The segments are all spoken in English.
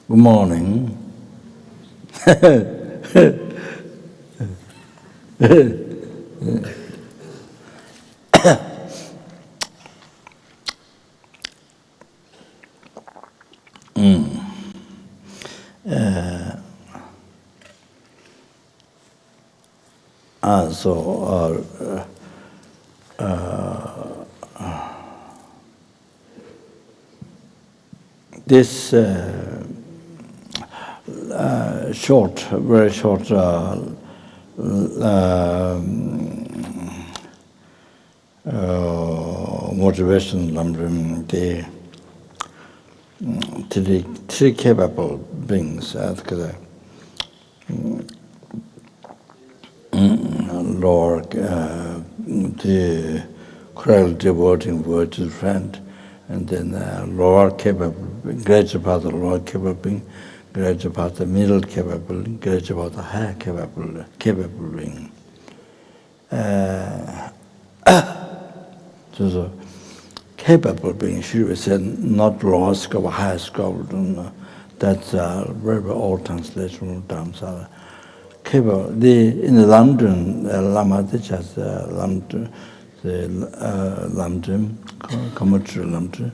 Good morning. This short, very short motivation the three capable beings Lord, the cruel devoting virtual friend, and then lower capable, greater part of the lower capable being, greater part of the middle capable, greater part of the higher capable being. So capable being should be said not lower scope, higher scope. That's very old translation of terms. Capable. In the London, Lama teaches London, London, commercial London.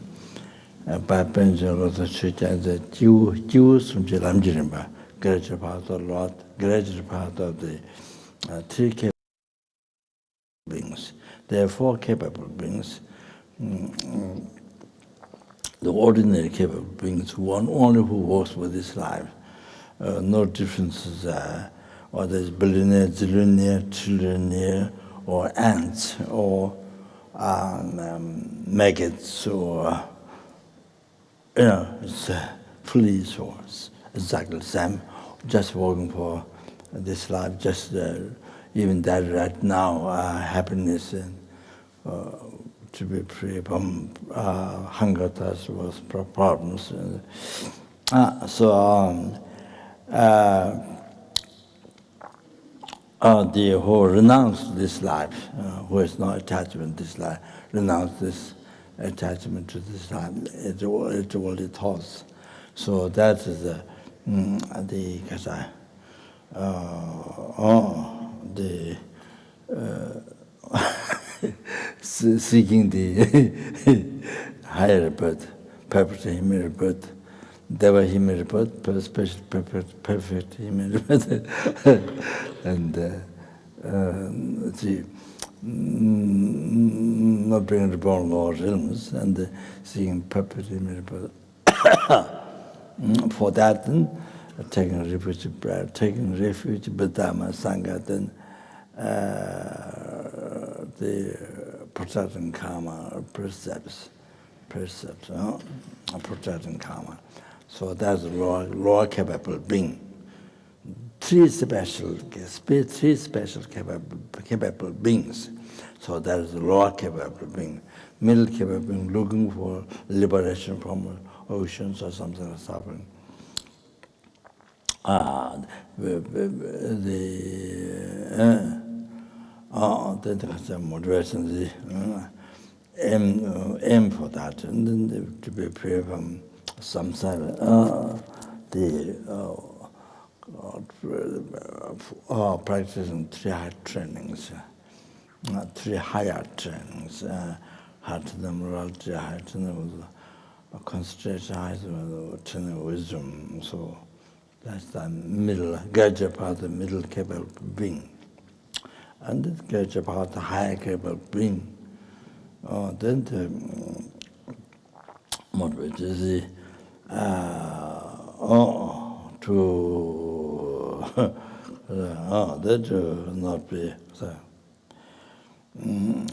By Benjamin of the church as a Jews from Jelamjirimba, greater part of the Lord, greater part of the three capable beings. There are four capable beings. The ordinary capable beings, one only who works with this life. No differences whether it's billionaire, zillionaire, trillionaire, or ants, or maggots, or it's fleas, or exactly the same. Just working for this life, just even that right now, happiness and to be free from hunger, thirst, was problems. The who renounce this life, who has no attachment to this life, renounce this attachment to this life. It's only thoughts. So that is seeking the higher birth, perfect human birth. Deva human birth, special perfect human birth, and not being reborn all realms, and seeing perfect human birth. For that, then, taking refuge, Bhadama Sangha, then the protecting karma precepts, protecting karma. So that's lower capable being. Three special capable beings. So that is the lower capable being. Middle capable being looking for liberation from oceans or something like suffering. The moderation, the aim for that, and then to be free from samsara, practicing three higher trainings, heart to the morality, heart to the concentration, heart to the wisdom. So that's the middle, greater part of the middle capable being. And the greater part of the higher capable being. Then the motivate is that not be so. And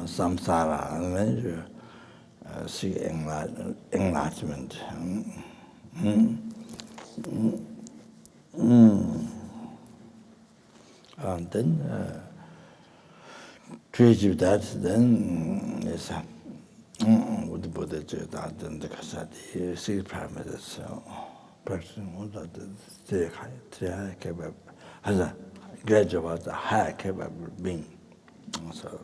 samsara, seek enlightenment. And then to achieve that, then is with the Buddha that then the Kasadi six parameters practicing all that three high capable as a graduate about the high capable being. So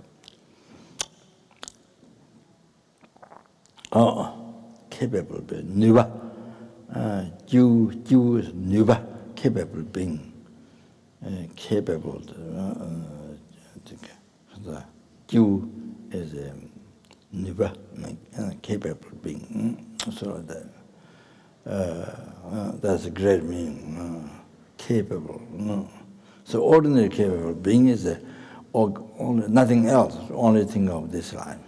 capable being nuba you is nuba capable being capable the you is nuba capable being so that's a great meaning capable so ordinary capable being is only nothing else only thing of this life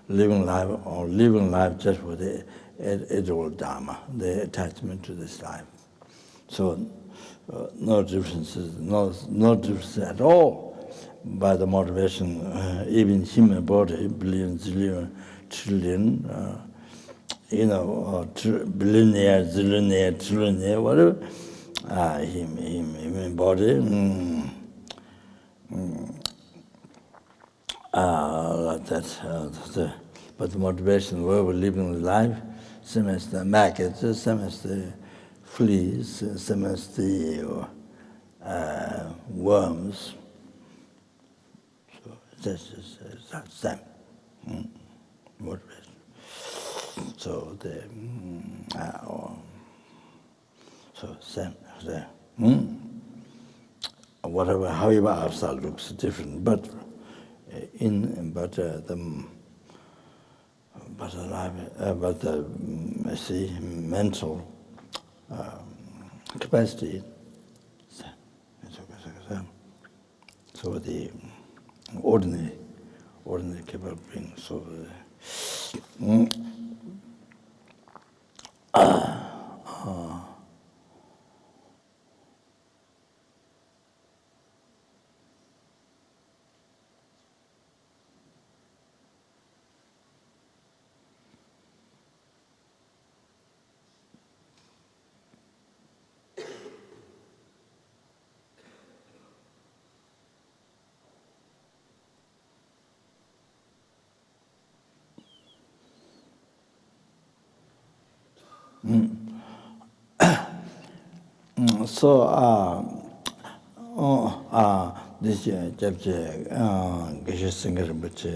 living life just for the ideal dharma the attachment to this life so no differences no difference at all by the motivation even human body billions trillion billionaire zillionaire trillionaire whatever human body like that but the motivation where we're living life same as the maggots same as the fleas same as the worms so that's same motivation so the so same there whatever however outside looks different but I see mental capacity. So the ordinary capable being. So this chapter Geshe Singer which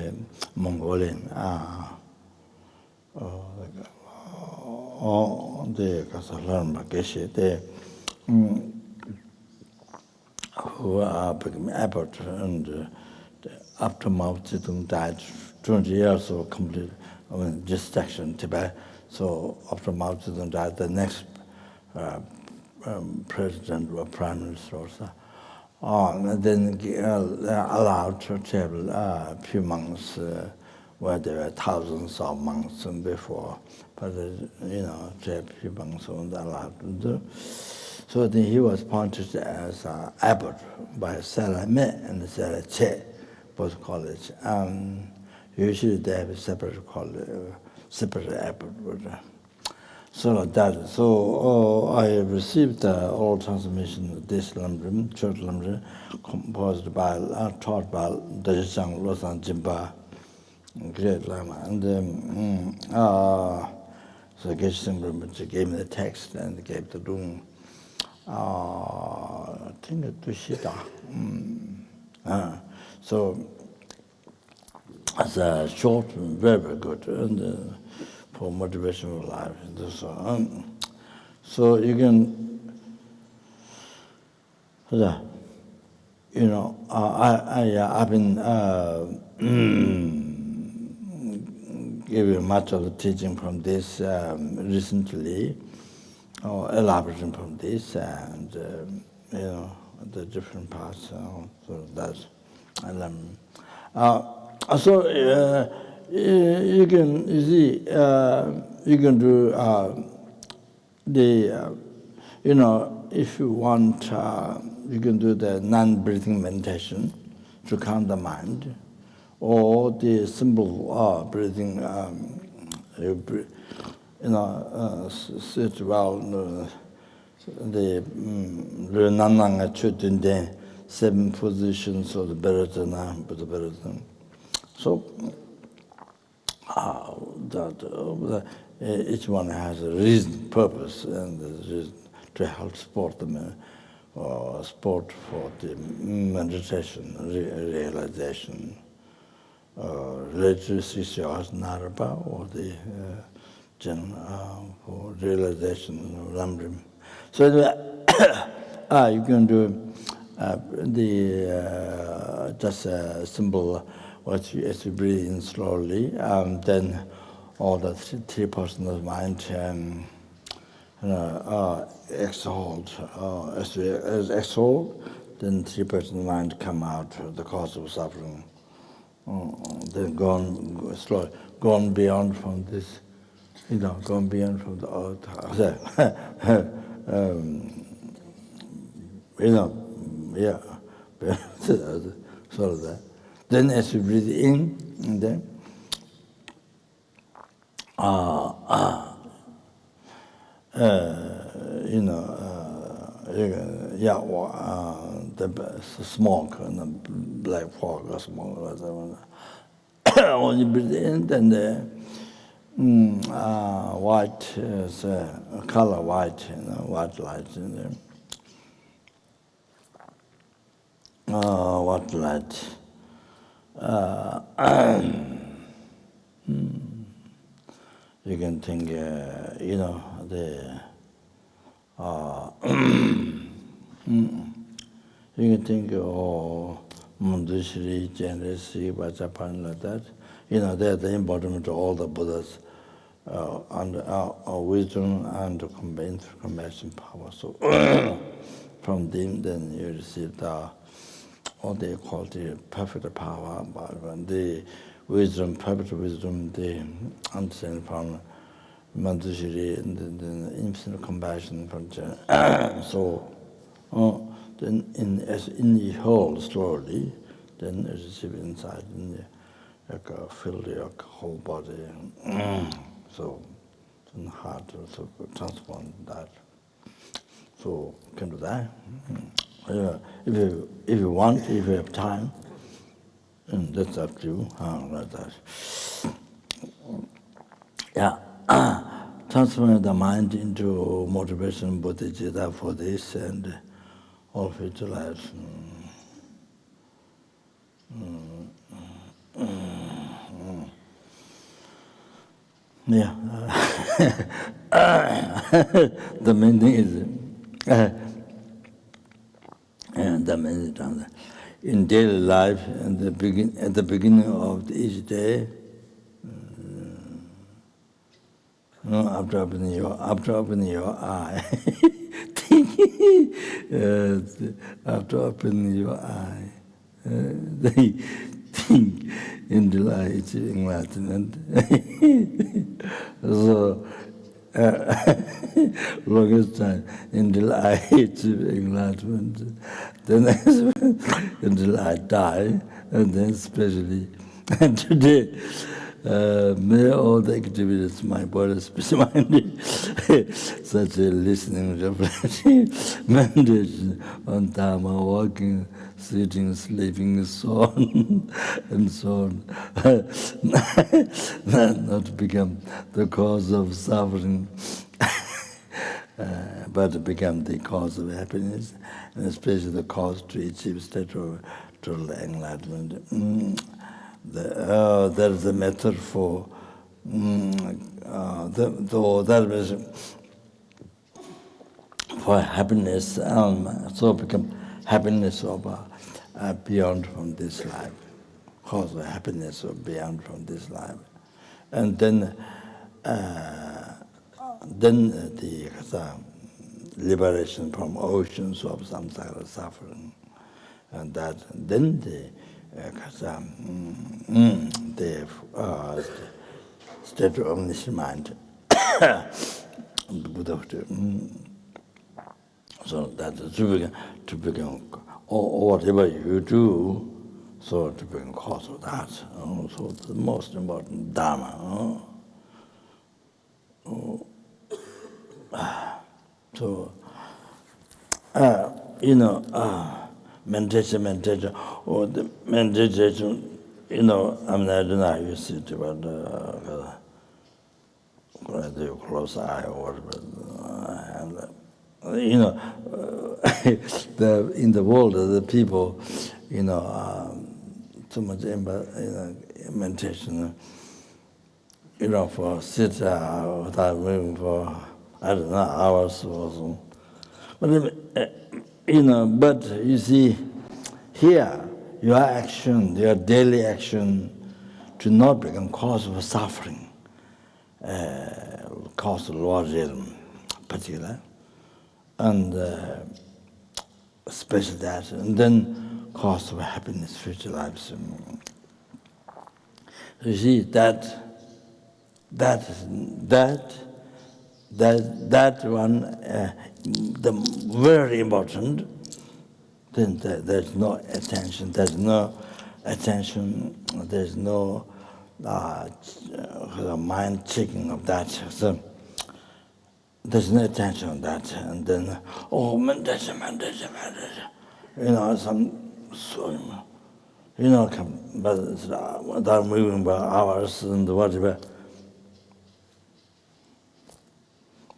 Mongolian the Kasalan Geshe they who became abbot and after Mao Zedong died 20 years or complete distraction Tibet so after Mao Zedong died the next president or prime minister also and then allowed to travel a few months where there were thousands of monks before but a few months weren't allowed to do so then he was appointed as abbot by Salame and Salache, both college. Usually they have a separate college, separate abbot. So like that. So I received the old transmission of this Lamrim, Church Lamrim, composed by, taught by Dajisang Losan Jimba, great Lama. And so Geshe Lamrim gave me the text and gave the room. I think it was Shita. So it's a short, very, very good, and for motivational life. So you can, I've been giving much of the teaching from this recently. Elaboration from this and the different parts so that's so you can see you can do the if you want you can do the non-breathing meditation to calm the mind or the simple breathing sit well. The Renananga in the 7 positions of the Beretana, but the Beretan. So each one has a reason, purpose, and a reason to help support them, or support for the meditation, realization, literacy, naraba, or the for realization of Lamrim. So you can do just a simple, as you breathe in slowly, then all the three persons of mind exhaled. As exhaled, then 3 persons of mind come out, the cause of suffering. Then gone slowly, gone beyond from this, gone beyond from the earth. Sort of that. Then as you breathe in, and then the smoke and the black fog or smoke, whatever. When you breathe in, then the white is color white, white light in there. White light. You can think, you can think, Mundushri, Generasi, Vajapan, like that. They're the embodiment of all the Buddhas and wisdom and compassion power. So from them, then you receive all the quality, perfect power, the wisdom, perfect wisdom, the understanding from Manjushri, and the infinite compassion from so then as in the whole slowly, then you receive inside, and fill your whole body. So it's hard to transform that. So you can do that. If you want, if you have time, that's up to you. Like that. Transforming the mind into motivation, bodhicitta for this, and all future lives. The main thing is the main thing in daily life, at the beginning of each day, after opening your eye, after opening your eye, they think in delight, enlightenment. So, longest time in delight, enlightenment. Then until I die, and then especially, and today, may all the activities, my body, speech, mind, such as listening, reflecting, meditation on Dharma, walking, sitting, sleeping, so on, and so on, not become the cause of suffering, but to become the cause of happiness, and especially the cause to achieve state of total enlightenment. There is a method for for happiness, so become happiness of beyond from this life, cause of happiness of beyond from this life, and then the liberation from oceans of samsara suffering, and that then the state of omniscient mind, Buddha. So that to become or whatever you do, so to become cause of that. So the most important Dharma. So, meditation, or the meditation, I don't know how you see it, but do close eye or whatever. In the world, the people, too much meditation, for sit without moving for, I don't know, hours or so. But, but you see, here, your action, your daily action, to not become cause of suffering, cause of logism, particular, and special that, and then cause of happiness, future lives. You see that one, the very important. Then there's no attention. There's no mind checking of that. So there's no attention on that. And then, meditation. But without moving by hours and whatever.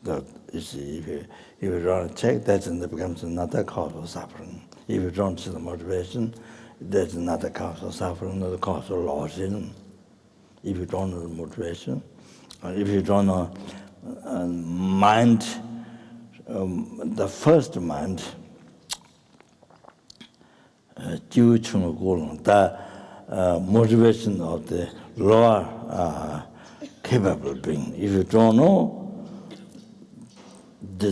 That you see, if you don't check, that then becomes another cause of suffering. If you don't see the motivation, that's another cause of suffering, another cause of losing. If you don't know the motivation, or if you don't know mind, the first mind, the motivation of the lower capable being. If you don't know, the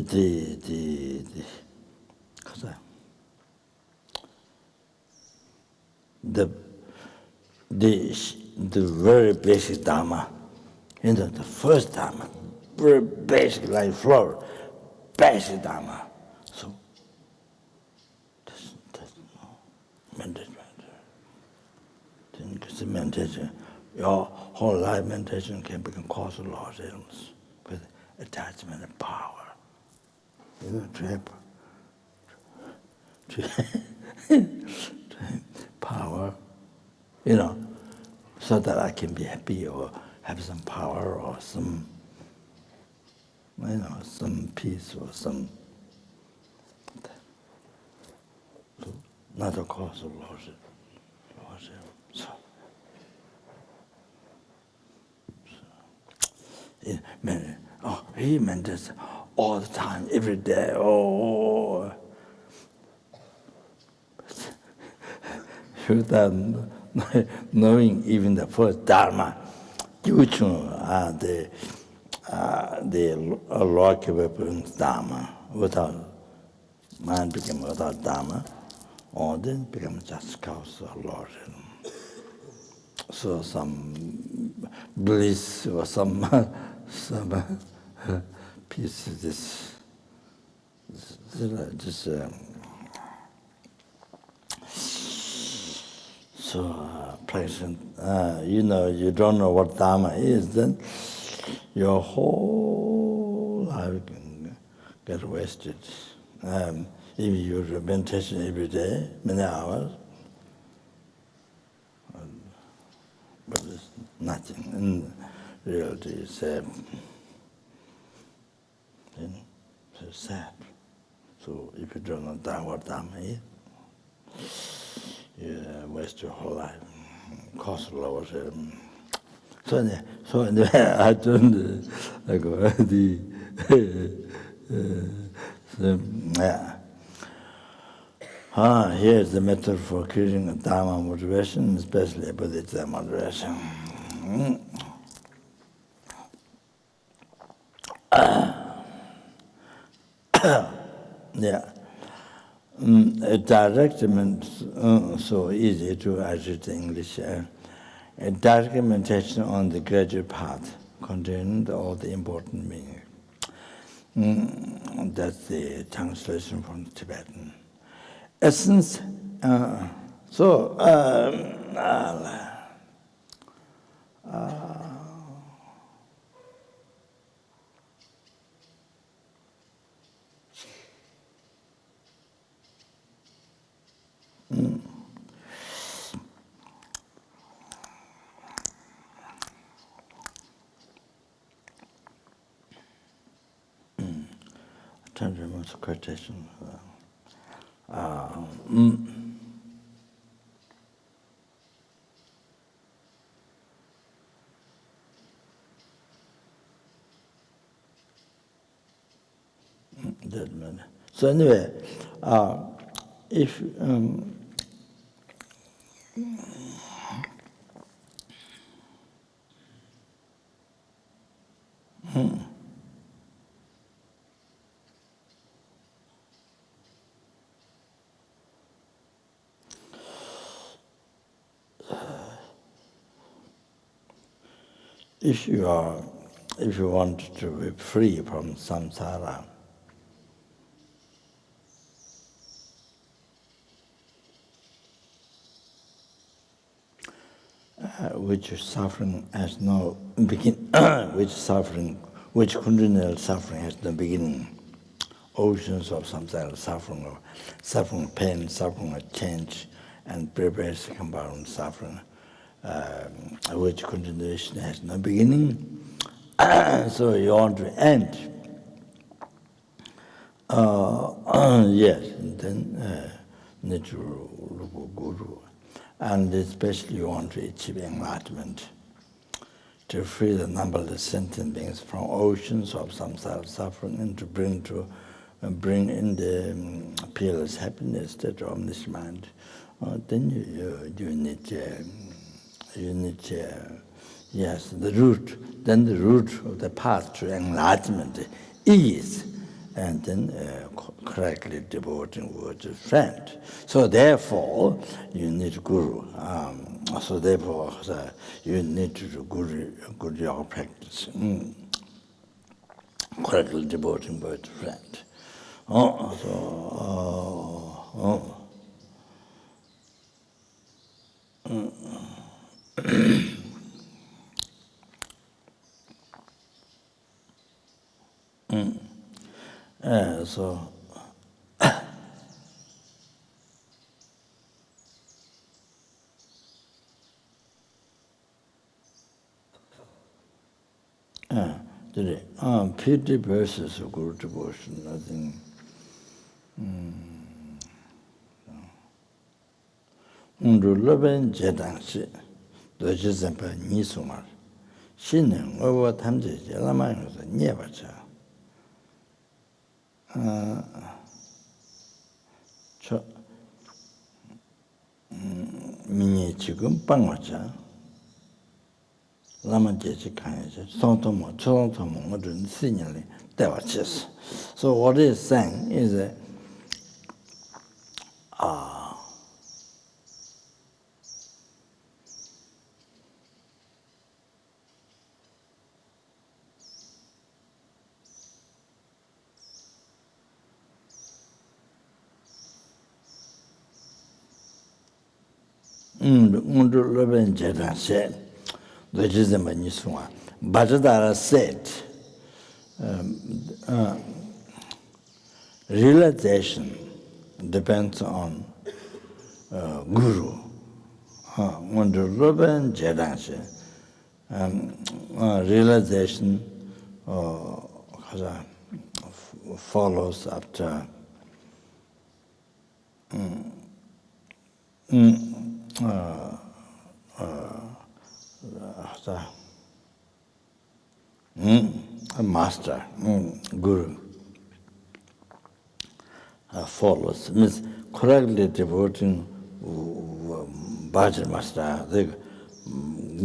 very basic Dharma, the first Dharma, very basic, like flower, basic Dharma. So, there's no meditation. Because meditation, your whole life meditation can become cause of lost illness with attachment and power. Trap. Power, so that I can be happy or have some power or some, some peace or some, not a cause of loss. He meant this all the time, every day. Without knowing even the first Dharma, the law capable Dharma, without mind become without Dharma, or then become just cause of Lord. So some bliss or some peace, this present, you don't know what Dharma is, then your whole life can get wasted. If you do meditation every day, many hours, but it's nothing. In reality, it's sad. It's sad. So if you don't know what Dharma is, you waste your whole life. Cost lowers. So I turned here's the method for creating a Dharma motivation, especially Bodhicitta motivation. A direct so easy to achieve the English. A direct meditation on the gradual path contains all the important meaning. That's the translation from Tibetan. Essence. Tantric quotation. So anyway, if if you want to be free from samsara, which suffering has no begin, which continual suffering has no beginning, oceans of samsara suffering pain, suffering of change, and previous compound suffering, which continuation has no beginning. So you want to end. Yes, then need to look at Guru. And especially you want to achieve enlightenment, to free the numberless sentient beings from oceans of samsara suffering and to bring in the peerless happiness, that omniscient mind. Then you need yes, the root. Then the root of the path to enlightenment is, and then correctly devoting word to friend. So therefore, you need Guru. So therefore, you need to do good yoga practice. Correctly devoting word to friend. So today, 50 verses of Guru devotion, I think. Undulaben jedangshi, doji zempa nisumar. Shinen owa tamje jelamayosa nyebacha. Minye chigum pangwacha. Lama jeji kanyacha. Sontomo, chontomo, ngodun signali, dewachis. So what he's saying is that Undulaben jedangshi, doji zempa nisumar. Bhattacharya said, realization depends on Guru. Undulaben jedangshi. Realization follows after a master, Guru, follows, means correctly devoting Bhajan master, the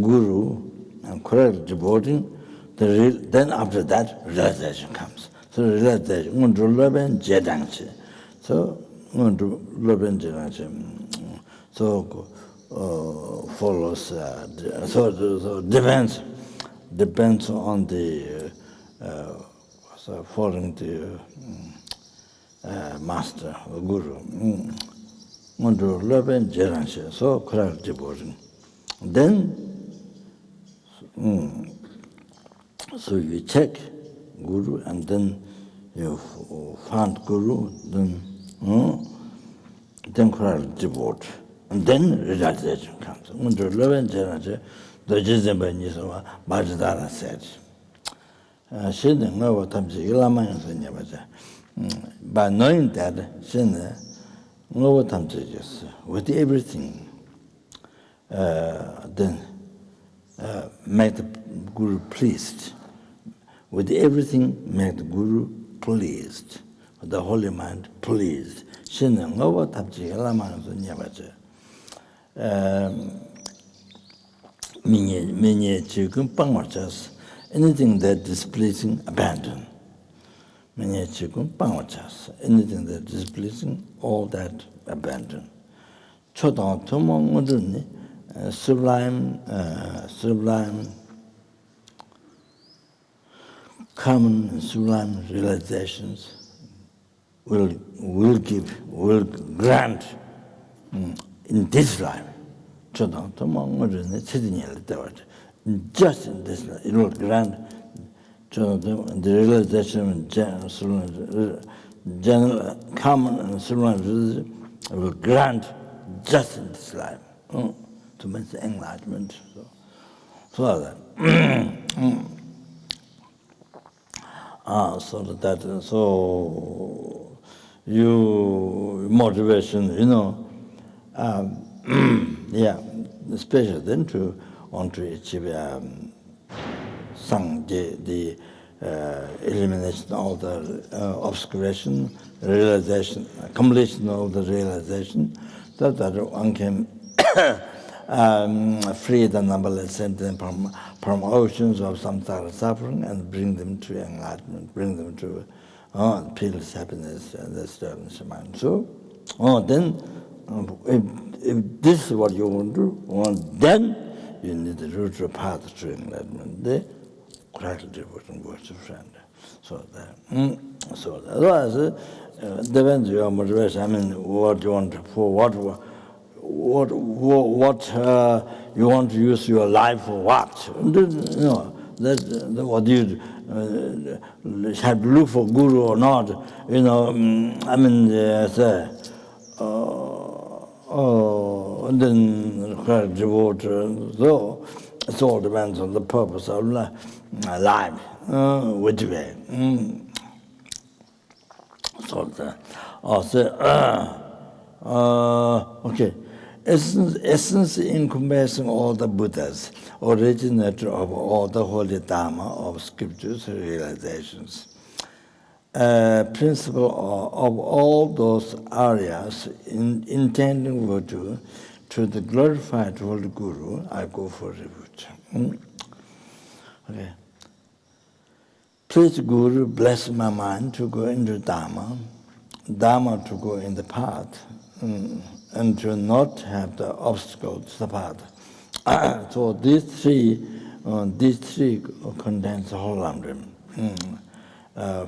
Guru, and correctly devoting, then after that, realization comes. So realization, Undulaben jedangshi. So, Undulaben jedangshi. So follows, so depends on the following the master, Guru. Undulaben jedangshi. So correct devotion. Then, so you check Guru, and then you find Guru, then correct devote. And then realization comes. Undulaben jedangshi, doji zempa nisumar, Bhattacharya said. Shiden ngawa tamsi ilamayosa nyebacha. By knowing that, with everything, then make the Guru pleased. With everything, make the Guru pleased. The holy mind pleased. Anything that is displeasing, abandon. Anything that is displeasing, all that abandon. Sublime, common and sublime realizations will grant in this life. Just in this life, it will grant the realization of general, common and sublime will grant just in this life to make the enlightenment. So you motivation, yeah, especially then to want to achieve the elimination of the obscuration, realization, completion of the realization, that one can free the numberless sentient from oceans of samsara suffering and bring them to enlightenment, bring them to peace, happiness, and the stillness of mind. So, then, if this is what you want to do, then you need the root of path to enlightenment. The correct devotion goes to friend. So otherwise, depends on your motivation. I mean, what you want for what you want to use your life for what? That what you have to look for guru or not. I mean, and then devote. So it all depends on the purpose of life. Which way? Okay. Essence encompassing all the Buddhas, originator of all the holy Dharma of scriptures realizations. Principle of all those areas intending virtue to the glorified Holy Guru, I go for refuge. Okay. Please Guru, bless my mind to go into Dharma, Dharma to go in the path, and to not have the obstacle to the path. So these three contains the whole Lamrim.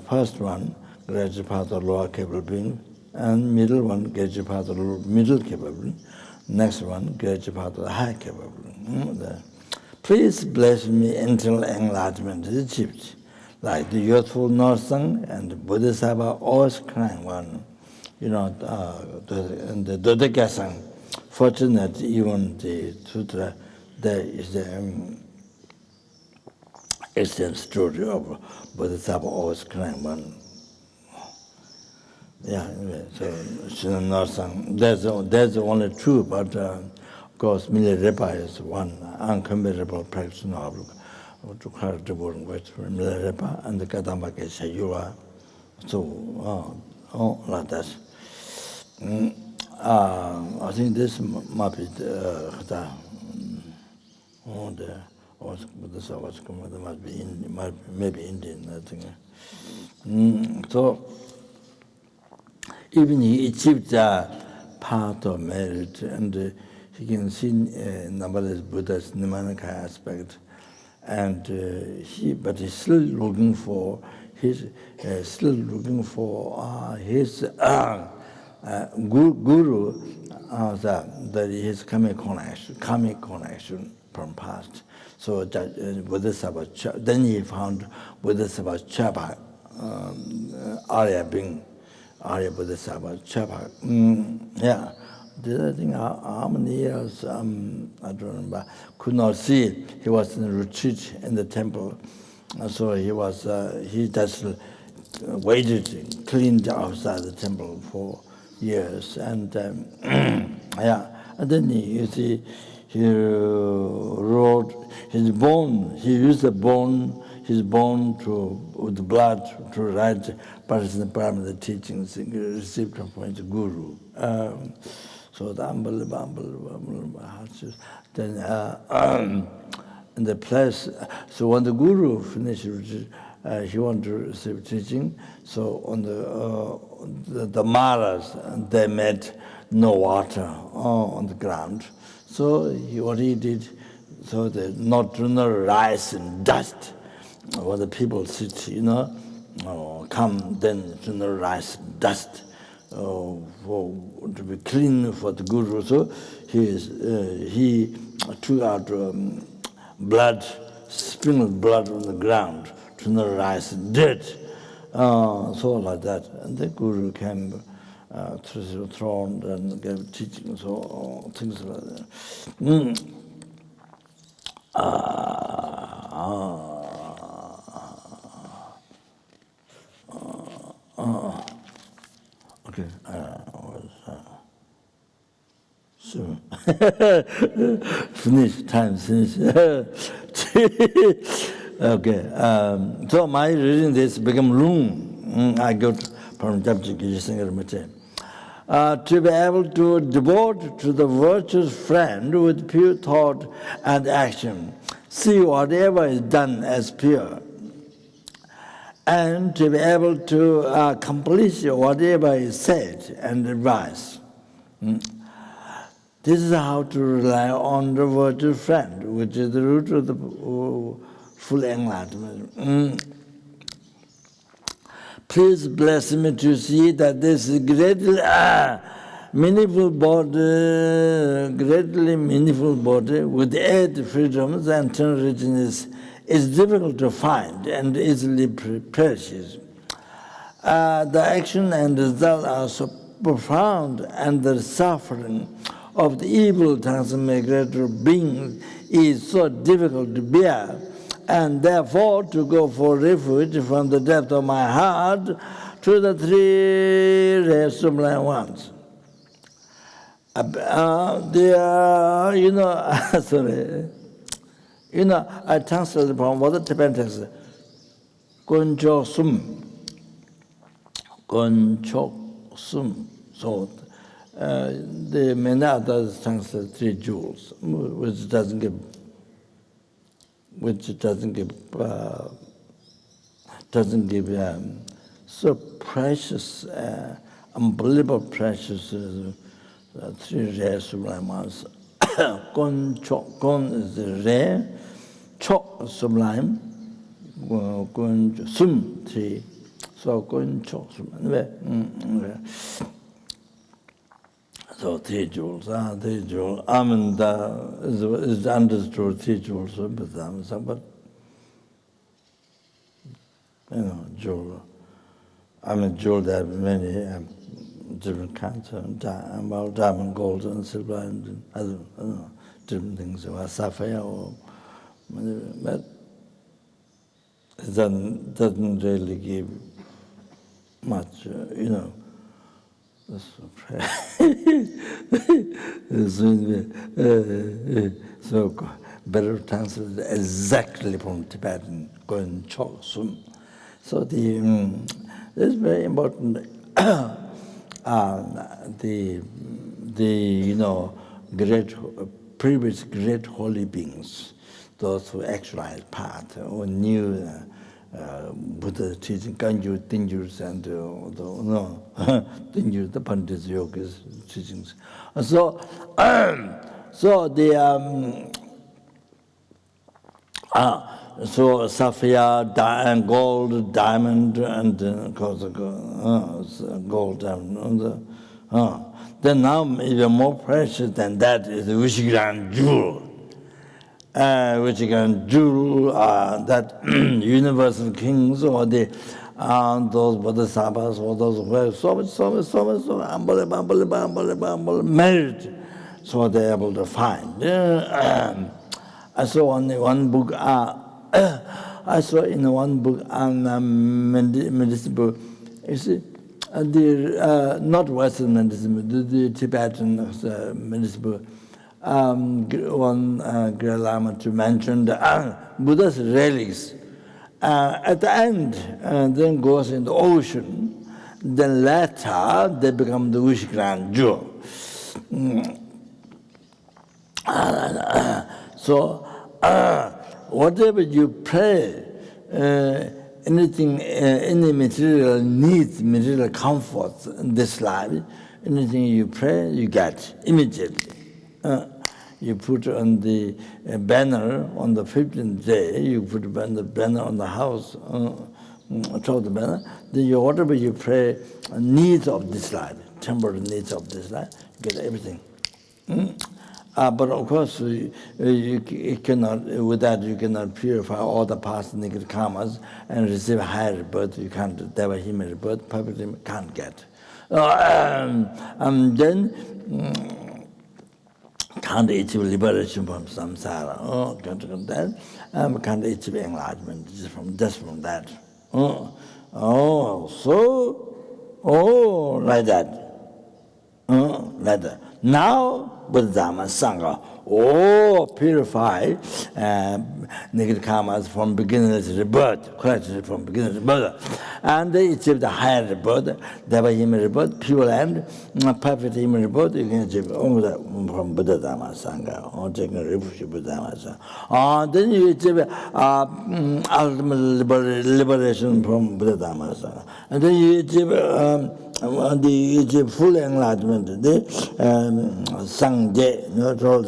First one, gradual path of lower capable being, and middle one, gradual path of middle capable being. Next one, gradual path of the high capable being. Please bless me until enlightenment is achieved. Like the youthful Northern and the Bodhisattva always crying one. The Dodekasang, fortunate even the sutra, there is the excellent story of Bodhisattva always crying one. Yeah, so Northern, that's the only true, but of course, Milarepa is one uncomparable practitioner of to cry the word with Milarepa and the Kadambake Sayura. So, like that. I think this might be the must be maybe Indian, I think. So even he achieved the path of merit, and he can see numberless Buddha's Nimanaka aspect, and but he's still looking for his guru, that his karmic connection from past. So Bodhisattva, then he found Bodhisattva Chapa, Arya Bodhisattva Chapa. Yeah, I think how many years, I don't remember, could not see. He was in a retreat in the temple. So he just waited, cleaned outside the temple for years, and yeah, and then you see, he wrote his bone. He used his bone with blood to write Paramita teachings received from his guru. So the unbelievable. Then in the place, so when the guru finished, he wanted to receive teaching. So on the Maras, they met no water on the ground. So what he did, so the nocturnal rice and dust, when the people sit, come then to the rice and dust to be clean for the guru. So he took out blood, sprinkled blood on the ground to the rice and dirt, so like that. And the guru came through the throne and gave teaching, so things like that. Okay, so time finish. Okay, so my reading this become long. I got from Japji Singer Mate. To be able to devote to the virtuous friend with pure thought and action, see whatever is done as pure, and to be able to accomplish whatever is said and advised. This is how to rely on the virtuous friend, which is the root of the full enlightenment. Please bless me to see that this greatly meaningful body with 8 freedoms and 10 richness is difficult to find and easily precious. The action and result are so profound, and the suffering of the evil transmigrator beings is so difficult to bear, and therefore to go for refuge from the depth of my heart to the 3 rays sublime ones. Sorry. I translated from what the Tibetan text is. Goncho sum. So the many others translate 3 jewels, which doesn't give so precious, unbelievable precious 3 rare sublime ones. Gon is the rare, chok sublime, gon sum 3. So gon chok sublime. So 3 jewels, 3 jewels. I mean, is understood 3 jewels, but jewel. I mean, jewel there are many different kinds of diamond, gold, and silver, and other different things, or sapphire, but it doesn't really give much, So better translate exactly from Tibetan, Gon Chok Sum. So this is very important. Great, previous great holy beings, those who actualized path or knew Buddha teaching, Kanju, Tinjus, and Tinjus, the Pandits, Yogis teachings. So so sapphire, and gold, diamond, and gold, diamond. Then now even more precious than that is the Vishigram jewel. Vishigram jewel, that universal kings or the those bodhisattvas or those who have so much unbelievable merit, so they're able to find. I saw only one book. I saw in one book on medicine book, you see, not Western medicine, the Tibetan medicine book. One great Lama to mention the Buddha's relics. At the end, then goes in the ocean. Then later, they become the Wishkran jewel. So, whatever you pray, anything, any material needs, material comforts in this life, anything you pray, you get immediately. You put on the banner on the 15th day, you put the banner on the house, top the banner, then whatever you pray, needs of this life, temporary needs of this life, you get everything. But of course, you cannot, with that you cannot purify all the past negative karmas and receive higher birth. You can't, Deva human rebirth, perfectly can't get. And then, can't achieve liberation from samsara. Can't achieve enlightenment just from that. Like that. Like that. Now, Buddha Dhamma Sangha, purify negative karmas from beginner's rebirth, correctly from beginner's rebirth. And they achieve the higher rebirth, Deva human rebirth, pure and perfect human rebirth, you can achieve all that from Buddha Dhamma Sangha, or taking refuge in Buddha Dhamma Sangha. Then you achieve ultimate liberation from Buddha Dhamma Sangha. And then you achieve the full enlightenment, the Sangye, total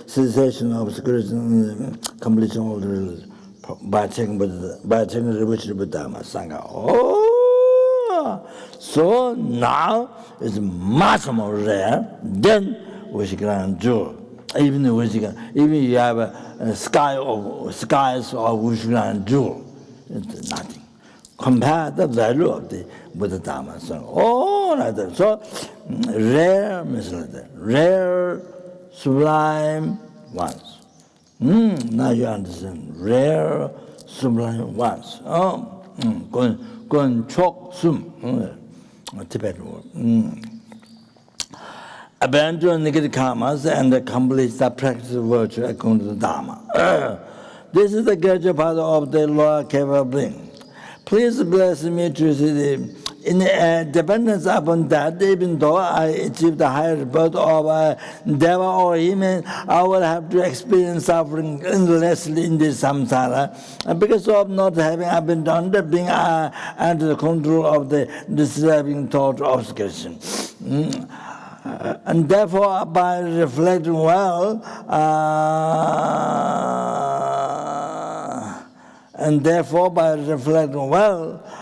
cessation of seclusion, completion of the religion, by taking revolution of Buddha Sangha. So now it's much more rare than Wishkran jewel. Even you have skies of Wishkran jewel, it's nothing. Compare the value of the Buddha Dhamma Sangha. Like that. So, rare means like that. Rare, sublime ones. Now you understand. Rare, sublime ones. Gon chok sum. Tibetan word. Abandon negative karmas and complete the practice of virtue according to the Dhamma. This is the greater part of the lower capable being. Please bless me to see in dependence upon that, even though I achieve the higher birth of Deva or human, I will have to experience suffering endlessly in this samsara because of not having abandoned, being under the control of the disturbing thought obscuration. And therefore, by reflecting well,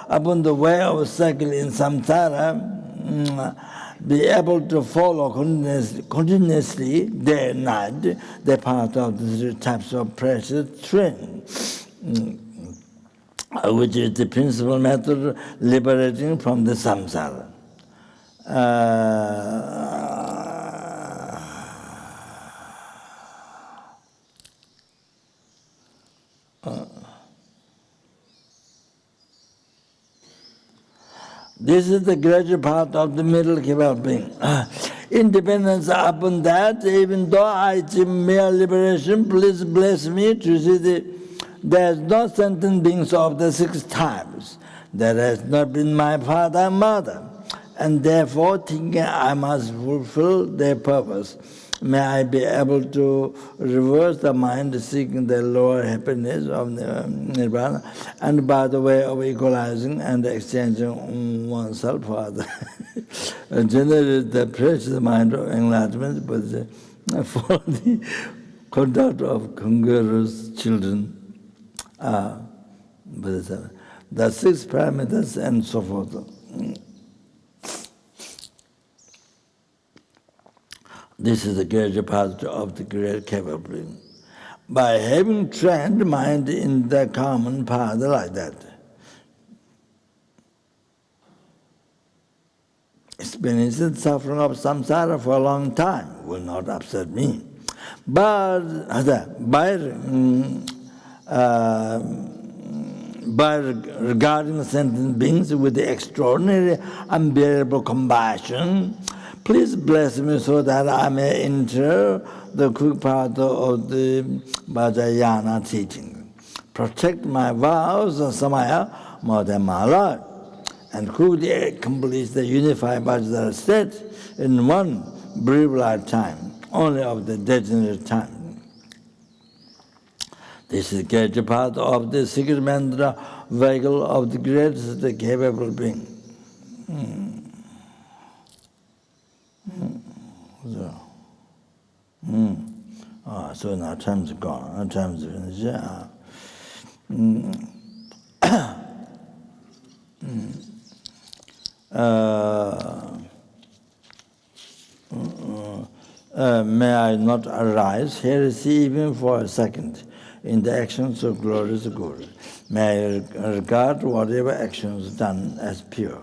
upon the way of cycle in samsara, be able to follow continuously day and night the path of the three types of precious train, which is the principal method liberating from the samsara. This is the gradual part of the middle capable being. Independence upon that, even though I achieve mere liberation, please bless me to see there is no sentient beings of the six types. That has not been my father and mother, and therefore thinking I must fulfill their purpose. May I be able to reverse the mind seeking the lower happiness of the nirvana, and by the way of equalizing and exchanging oneself for others. Generate the precious mind of enlightenment, but for the conduct of congruous children, the six parameters and so forth. This is the greater part of the great capability. By having trained mind in the common path like that, experiencing suffering of samsara for a long time will not upset me. But by by regarding sentient beings with extraordinary, unbearable compassion, please bless me so that I may enter the quick path of the Vajrayana teaching. Protect my vows and samaya more than my life, and quickly accomplish the unified Vajrayana state in one brief lifetime, only of the degenerate time. This is the path of the secret mantra, vehicle of the greatest capable being. So now time's gone, time's finished. May I not arise, heresy even for a second, in the actions of glorious Guru. May I regard whatever actions done as pure.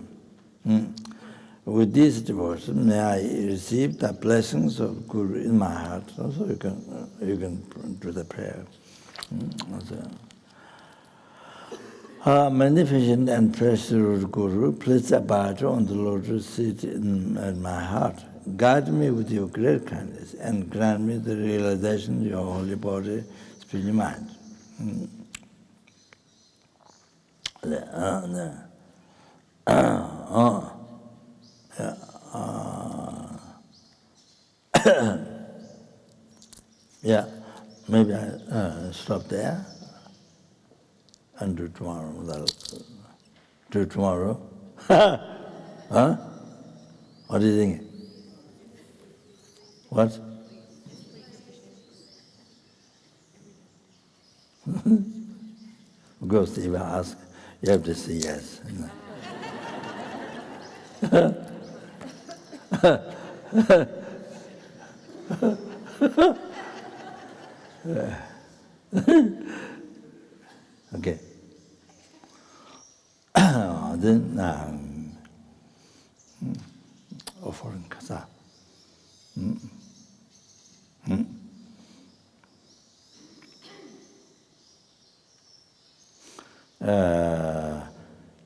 With this devotion, may I receive the blessings of Guru in my heart. Also, you can do the prayer. Magnificent and precious Guru, please abide on the lotus seat in my heart. Guide me with your great kindness and grant me the realization of your holy body, spirit, and mind. Yeah, maybe I stop there and do tomorrow. Do tomorrow. Huh? What do you think? What? Ghost, if I ask, you have to say yes. Okay. Then offering kasa.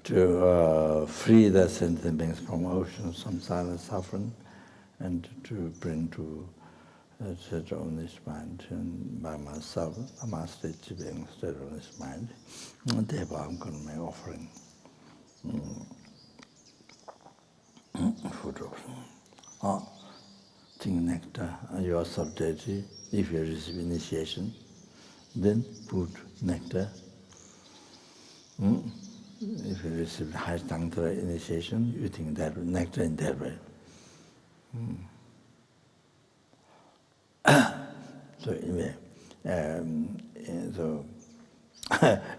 To free the sentient beings from oceans, samsara, suffering, and to bring to settle on this mind, and by myself, I must being settled on this mind. And therefore, I'm going to make offering. Food offering. Think nectar, you are subdeity. If you receive initiation, then put nectar. If you receive high tantra initiation, you think that nectar in that way. So anyway, so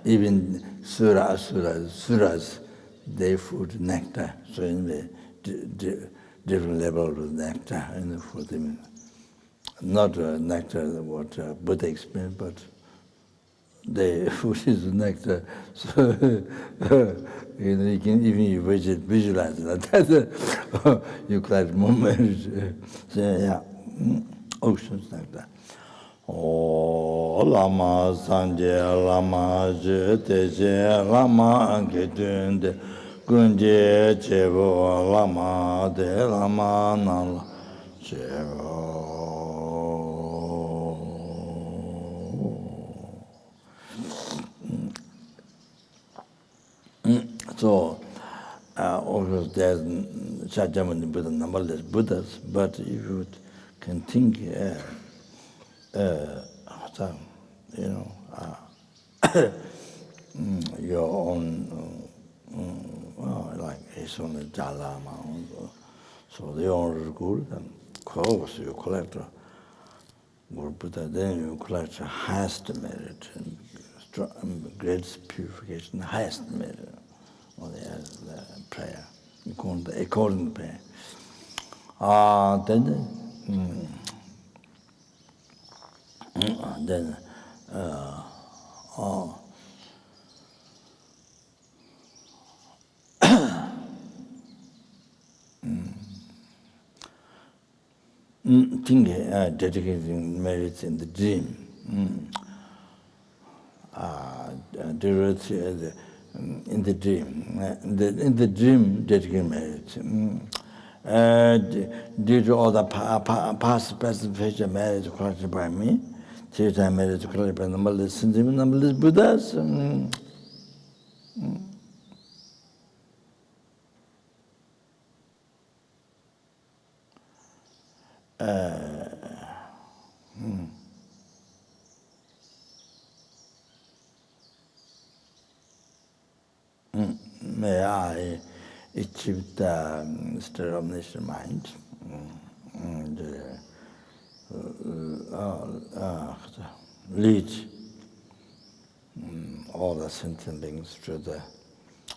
even suras, they food nectar. So anyway, different levels of nectar in the food. Not nectar what Buddha explained, but the food is nectar. So you can even visualize that. You collect moment. So yeah, oceans nectar. O lama sanje lama jete lama ketunde gunje chebo lama de lama nal chebo. So, also there's Shakyamuni Buddha, numberless Buddhas, but if you can think, your own, like his own Jalama, so the own Guru, then close you collect Guru Buddha, then you collect the highest merit, and great purification, highest merit. Or the prayer, you call the according prayer. Then think dedicating merits in the dream. in the dream. In the dream, dedicated marriage. Due to all the past, present, future marriage corrected by me, future marriage corrected by numberless Buddhas. May I achieve the state of nature mind and lead all the sentient beings to the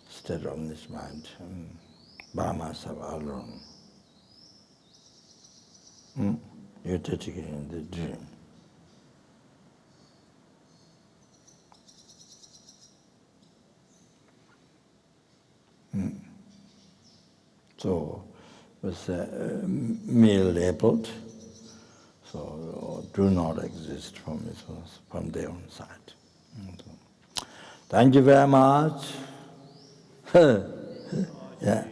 state of nature mind by myself alone. You're dedicating the dream. So it's mere labeled, so do not exist from their own side. Thank you very much. Yeah.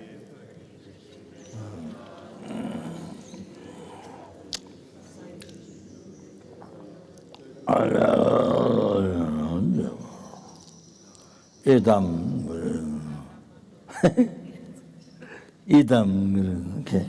Idam, okay.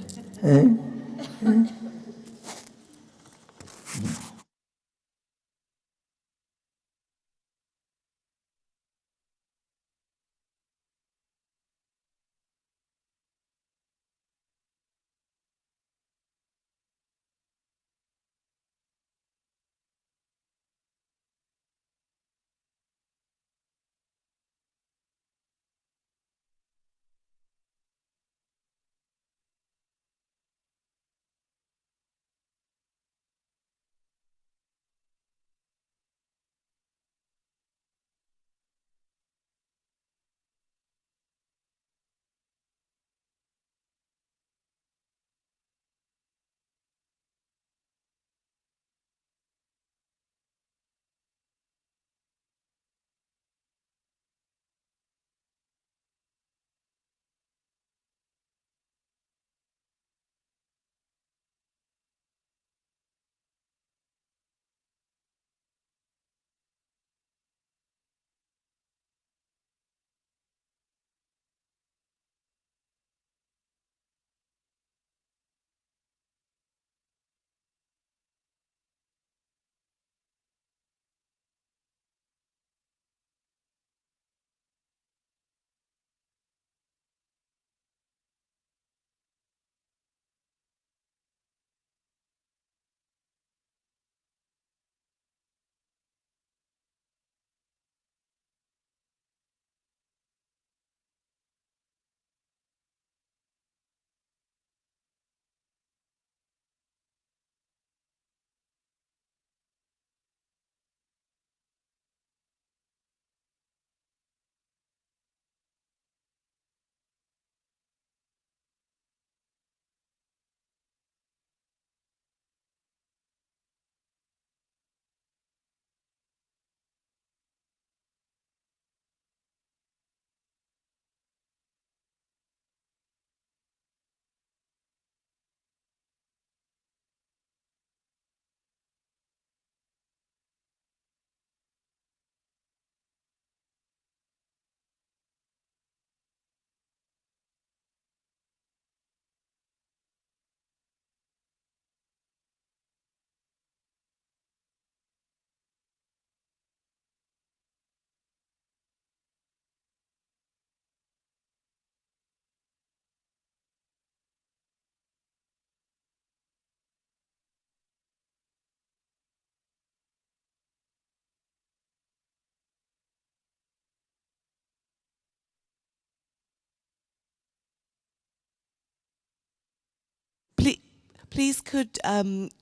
Please could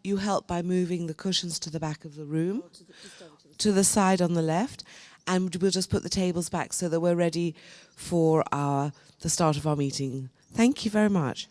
you help by moving the cushions to the back of the room, to the side on the left, and we'll just put the tables back so that we're ready for the start of our meeting. Thank you very much.